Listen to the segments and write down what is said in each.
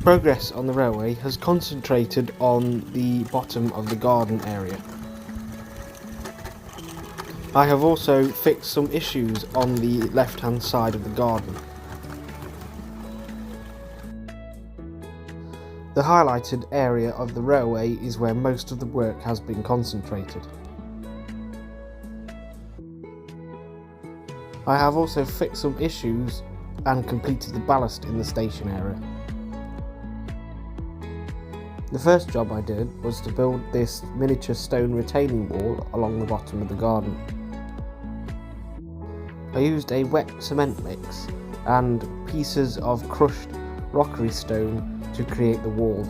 Progress on the railway has concentrated on the bottom of the garden area. I have also fixed some issues on the left hand side of the garden. The highlighted area of the railway is where most of the work has been concentrated. I have also fixed some issues and completed the ballast in the station area. The first job I did was to build this miniature stone retaining wall along the bottom of the garden. I used a wet cement mix and pieces of crushed rockery stone to create the wall.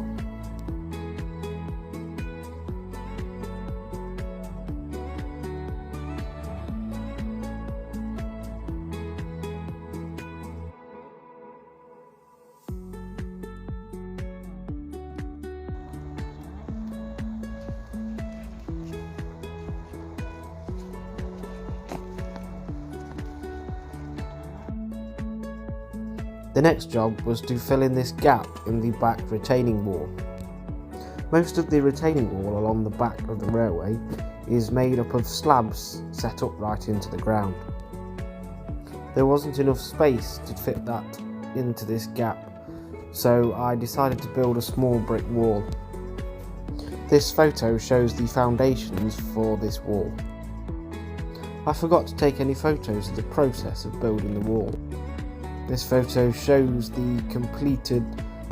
The next job was to fill in this gap in the back retaining wall. Most of the retaining wall along the back of the railway is made up of slabs set upright into the ground. There wasn't enough space to fit that into this gap, so I decided to build a small brick wall. This photo shows the foundations for this wall. I forgot to take any photos of the process of building the wall. This photo shows the completed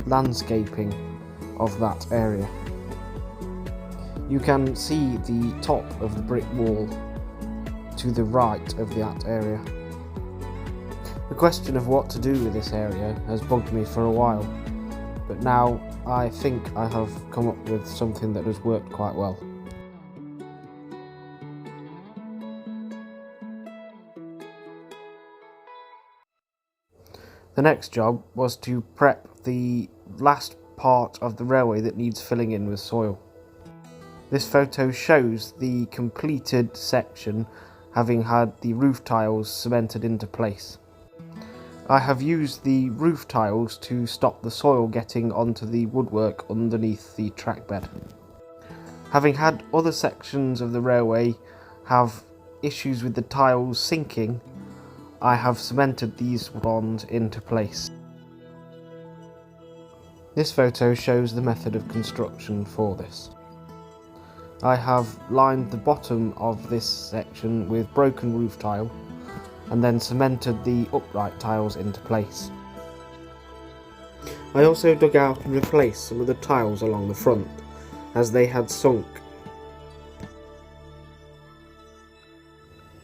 landscaping of that area. You can see the top of the brick wall to the right of that area. The question of what to do with this area has bugged me for a while, but now I think I have come up with something that has worked quite well. The next job was to prep the last part of the railway that needs filling in with soil. This photo shows the completed section having had the roof tiles cemented into place. I have used the roof tiles to stop the soil getting onto the woodwork underneath the track bed. Having had other sections of the railway have issues with the tiles sinking, I have cemented these ones into place. This photo shows the method of construction for this. I have lined the bottom of this section with broken roof tile and then cemented the upright tiles into place. I also dug out and replaced some of the tiles along the front as they had sunk.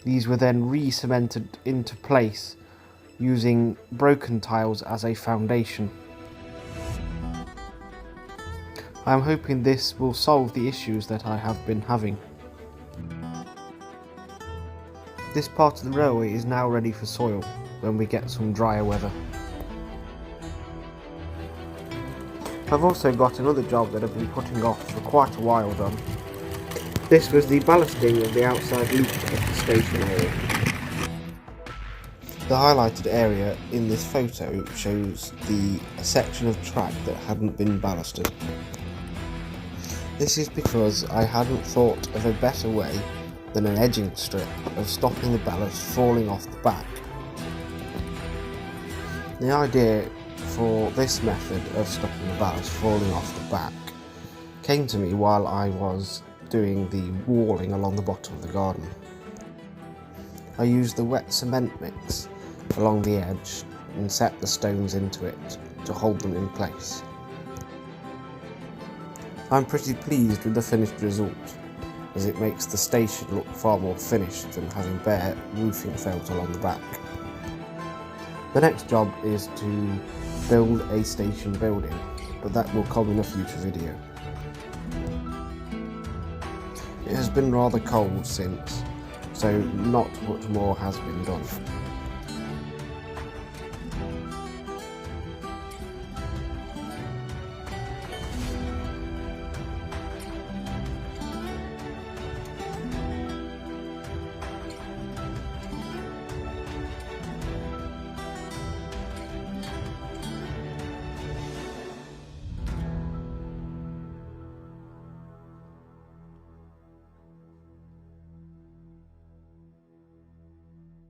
These were then re-cemented into place using broken tiles as a foundation. I am hoping this will solve the issues that I have been having. This part of the railway is now ready for soil when we get some drier weather. I've also got another job that I've been putting off for quite a while done. This was the ballasting of the outside loop of the station area. The highlighted area in this photo shows the section of track that hadn't been ballasted. This is because I hadn't thought of a better way than an edging strip of stopping the ballast falling off the back. The idea for this method of stopping the ballast falling off the back came to me while I was doing the walling along the bottom of the garden. I used the wet cement mix along the edge and set the stones into it to hold them in place. I'm pretty pleased with the finished result, as it makes the station look far more finished than having bare roofing felt along the back. The next job is to build a station building, but that will come in a future video. It has been rather cold since, so not much more has been done.